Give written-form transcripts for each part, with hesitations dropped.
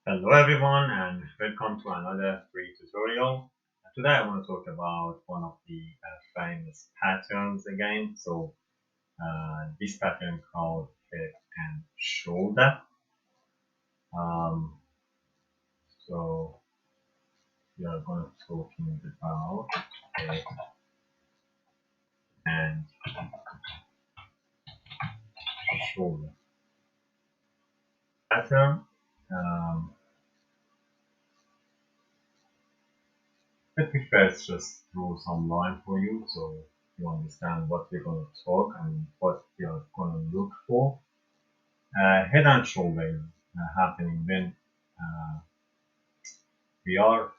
Hello everyone and welcome to another free tutorial. Today I want to talk about one of the famous patterns again. This pattern called head and shoulder. Um, so we are going to talking about head and shoulder pattern. Um, Let me first just draw some line for you so you understand what we're going to talk and what we are going to look for. Head and shoulder is happening when uh, we are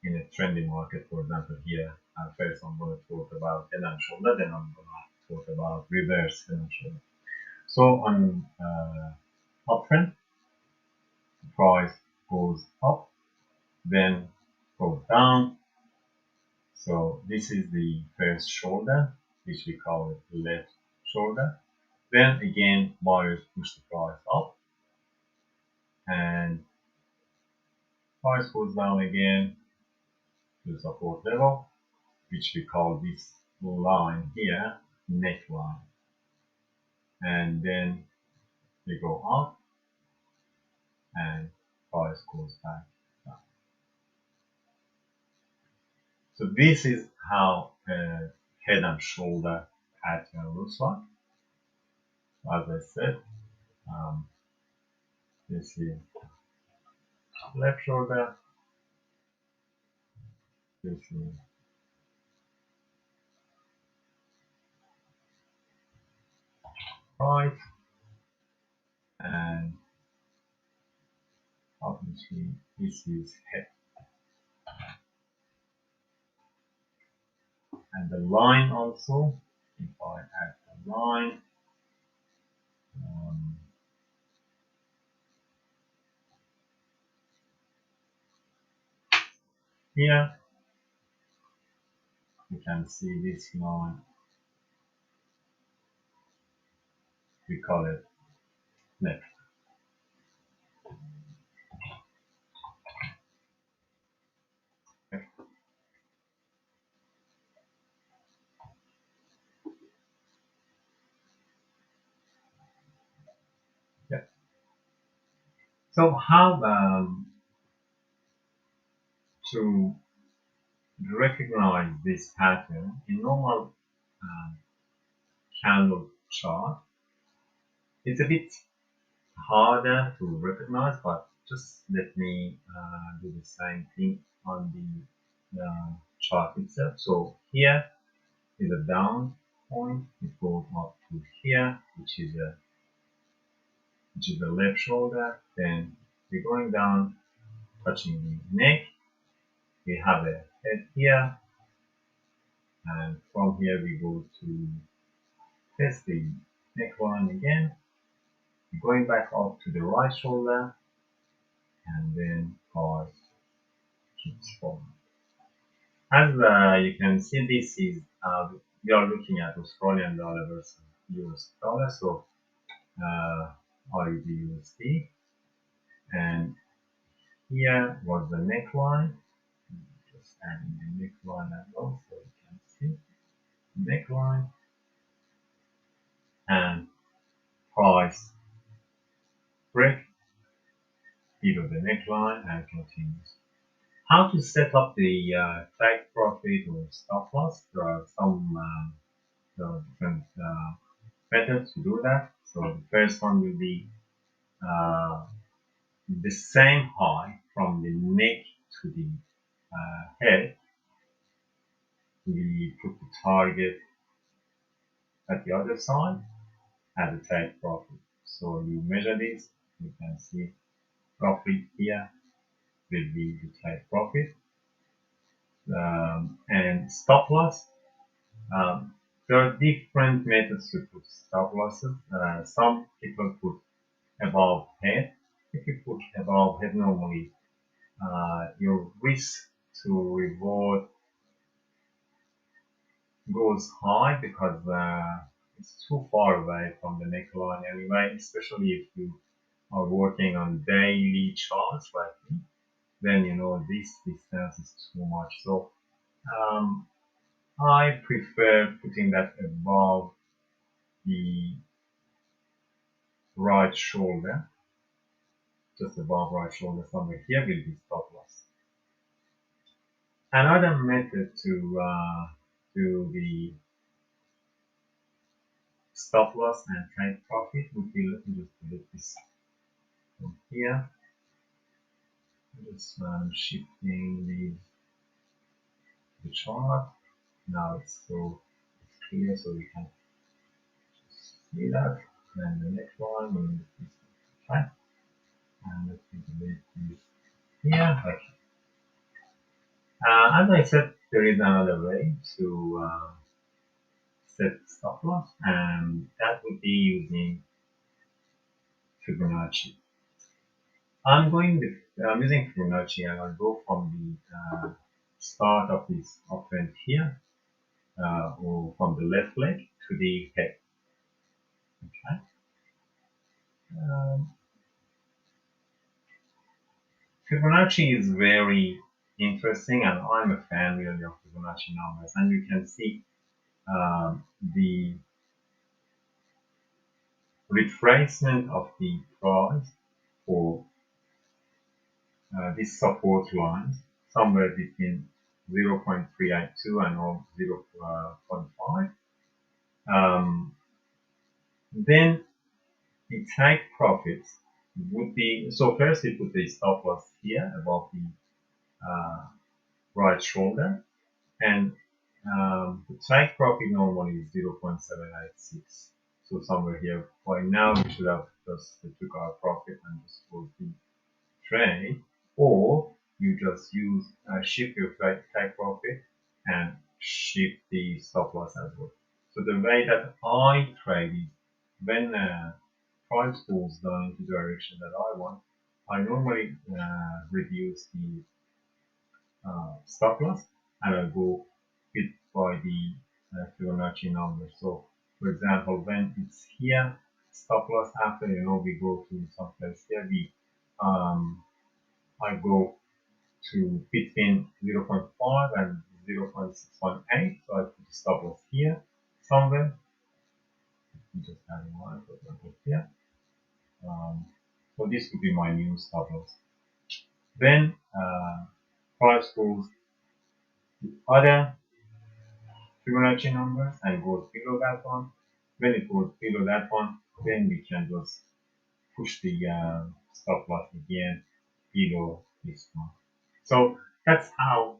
in a trendy market. For example, here, first I'm going to talk about head and shoulder, then I'm going to talk about reverse head and shoulder. So on uptrend, the price goes up, then goes down. So this is the first shoulder, which we call it left shoulder. Then again, buyers push the price up, and price goes down again to the support level, which we call this line here neckline. And then we go up and price goes back down. So this is how a head and shoulder pattern looks like. As I said, this is left shoulder, this is right, and obviously this is head. And the line also, if I add the line, here you can see this line, we call it neck. Yeah. So how to recognize this pattern in normal um, candle chart? It's a bit harder to recognize, but just let me do the same thing on the chart itself. So here is a down point. It goes up to here, which is the left shoulder. Then we're going down, touching the neck. We have a head here, and from here we go to test the neckline again. We're going back up to the right shoulder, and then price keeps falling. As you can see, this is we are looking at Australian dollar versus US dollar. So AUD/USD, and here was the neckline. Just adding the neckline as well, so you can see neckline and price break below the neckline and continues. How to set up the take profit or stop loss? There are some different methods to do that. So the first one will be the same high from the neck to the head. We put the target at the other side as a take profit. So you measure this, you can see roughly here will be the take profit. And stop loss. There are different methods to put stop losses. Some people put above head. If you put above head, normally your risk to reward goes high because it's too far away from the neckline anyway, especially if you are working on daily charts like me, then you know this distance is too much. So um, I prefer putting that above the right shoulder, just above right shoulder somewhere here will be stop loss. Another method to do the stop loss and take profit would be, let me just delete this from here. Just shifting the chart. Now it's clear, so we can see that. And the next one will be this. Okay. And let me delete this here. Okay. As I said, there is another way to set stop loss, and that would be using Fibonacci. I'm using Fibonacci, and I'll go from the start of this uptrend here, or from the left leg to the head. Okay. Um, Fibonacci is very interesting, and I'm a fan really of Fibonacci numbers. And you can see the retracement of the price for this support line somewhere between 0.382 and 0.5. Then the take profits would be, so first we put the stop loss here above the right shoulder, and the take profit normally is 0.786. So somewhere here. By now we should have just took our profit and just closed the trade, or you just use shift your take profit and shift the stop loss as well. So the way that I trade is when price goes down into the direction that I want, I normally reduce the stop loss and I go fit by the Fibonacci number. So for example, when it's here, stop loss after, you know, we go to some place here, I go to between 0.5 and 0.618, so I put the stop loss here somewhere. Just adding one, for example, here. So this would be my new stop loss. Then price goes to other Fibonacci numbers and goes below that one. When it goes below that one, then we can just push the stop loss again below this one. So that's how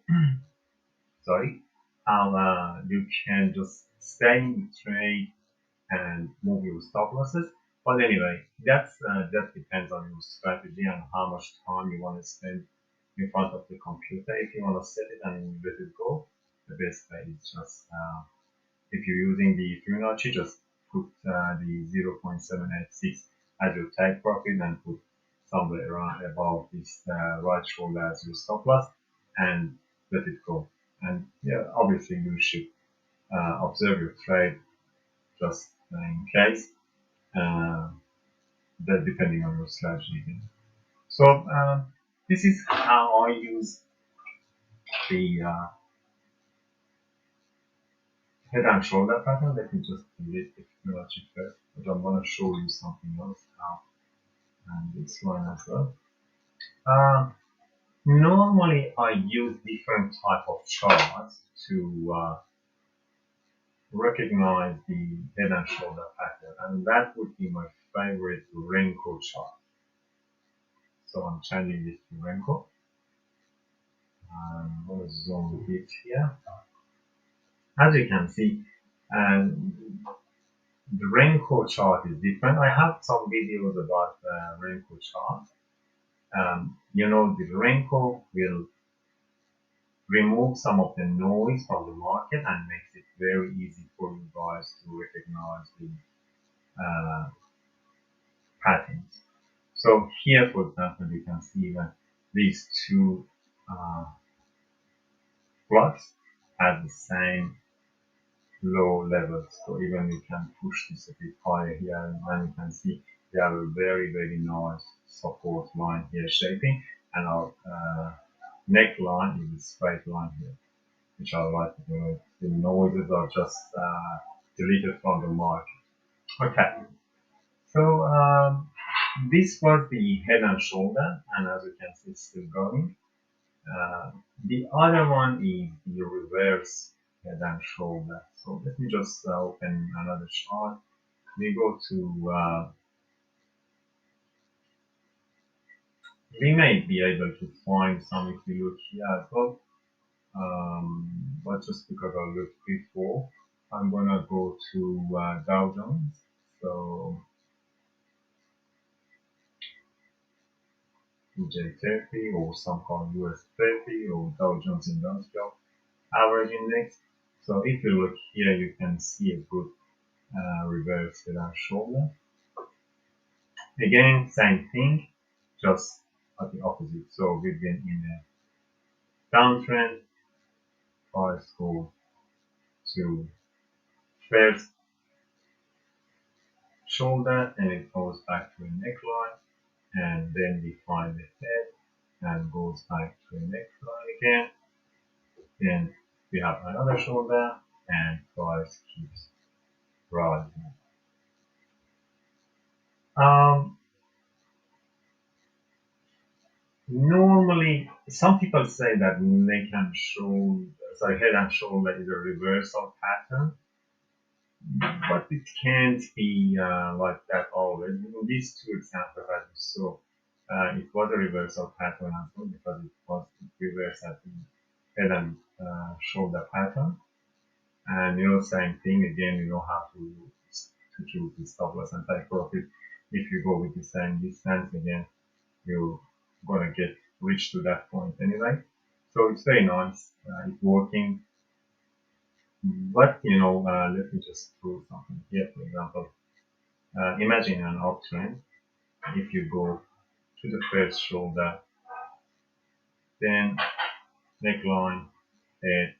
how you can just stay in the trade and move your stop losses. But anyway, that depends on your strategy and how much time you want to spend in front of the computer. If you want to set it and let it go, the best way is just if you're using the Fibonacci, just put the 0.786 as your take profit and put somewhere around above this right shoulder as your stop loss and let it go. And yeah, obviously you should observe your trade just in case, that depending on your strategy. So this is how I use the head and shoulder pattern. Let me just delete the Fibonacci first, but I'm going to show you something else now, and this one as well. Normally I use different type of charts to recognize the head and shoulder pattern, and that would be my favorite wrinkle chart. So I'm changing this to wrinkle. I'm going to zoom a bit here. As you can see, the wrinkle chart is different. I have some videos about the wrinkle chart. You know, the wrinkle will remove some of the noise from the market and makes it very easy for you guys to recognize the patterns. So here, for example, you can see that these two blocks have the same low levels. So even you can push this a bit higher here, and you can see we have a very nice support line here shaping, and our neckline is a straight line here, which I like to do. The noises are just deleted from the market. Okay, so this was the head and shoulder, and as you can see, it's still going. The other one is the reverse head and shoulder. So let me just open another chart. We go to, we may be able to find some if we look here as well. But just because I looked before, I'm gonna go to Dow Jones. So EJ30 or some called US 30 or Dow Jones Industrial Average Index. So if you look here, you can see a good reverse head and shoulder. Again, same thing, just at the opposite. So we've been in a downtrend, price goes to first shoulder and it goes back to a neckline, and then we find the head and goes back to a neckline again. Then we have another shoulder and price keeps rising. Normally, some people say that head and shoulder is a reversal pattern, but it can't be like that always. In these two examples as you saw, it was a reversal pattern as well because it was reversed at the head and shoulder pattern. And same thing again, you know how to choose the stop loss and take profit. If you go with the same distance again, you're gonna get reach to that point anyway. So it's very nice, it's working. But let me just prove something here. For example, imagine an uptrend. If you go to the first shoulder, then neckline, head,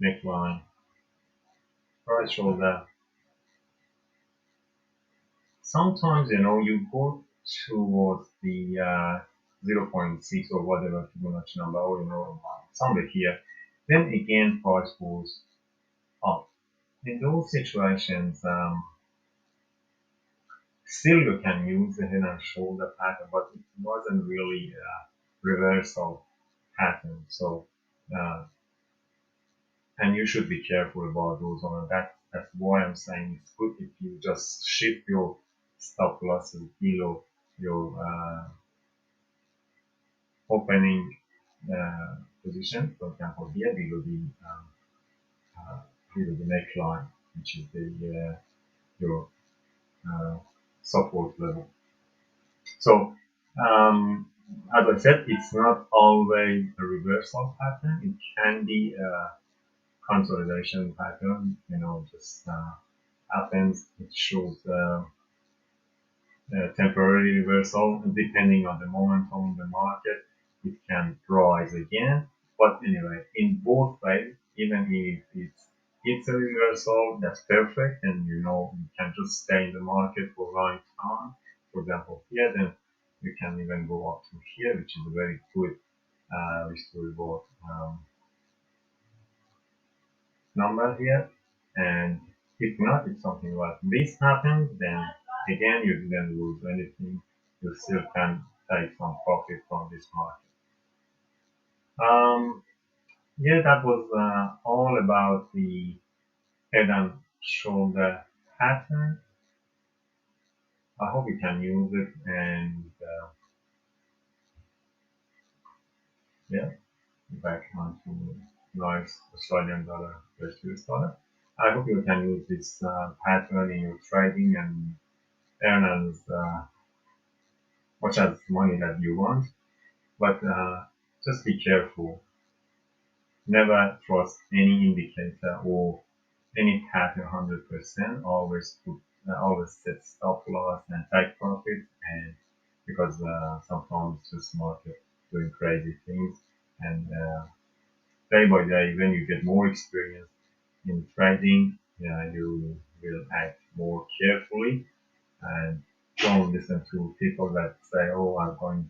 neckline, right shoulder. Sometimes you go towards the 0.6 or whatever Fibonacci number, or somewhere here. Then again, price goes up. In those situations, still you can use the head and shoulder pattern, but it wasn't really a reversal pattern. So, and you should be careful about those ones. That's why I'm saying it's good if you just shift your stop losses below your opening position. For example, here below the neckline, which is the your support level. So, as I said, it's not always a reversal pattern. It can be a consolidation pattern. Just happens. It shows temporary reversal, and depending on the momentum in the market, it can rise again. But anyway, in both ways, even if it's a reversal, that's perfect, and you can just stay in the market for a long time. For example, here, then you can even go up to here, which is a very good risk to reward number here. And if not, if something like this happens, then again you didn't lose anything. You still can take some profit from this market. Yeah, that was all about the head and shoulder pattern. I hope you can use it, and yeah, back onto nice Australian dollar versus US dollar. I hope you can use this pattern in your trading and earn as much as money that you want. But just be careful. Never trust any indicator or any pattern 100%. Always set stop loss and take profit, and because sometimes just market doing crazy things, and day by day when you get more experience in trading, you will act more carefully, and don't listen to people that say, oh, I'm going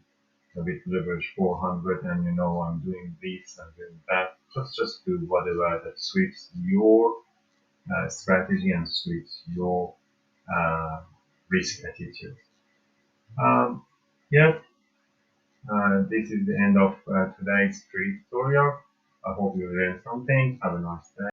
with leverage 400 and I'm doing this and doing that. Just do whatever that suits your strategy and suits your uh, risk attitude. Um, yeah, this is the end of today's tutorial. I hope you learned something. Have a nice day.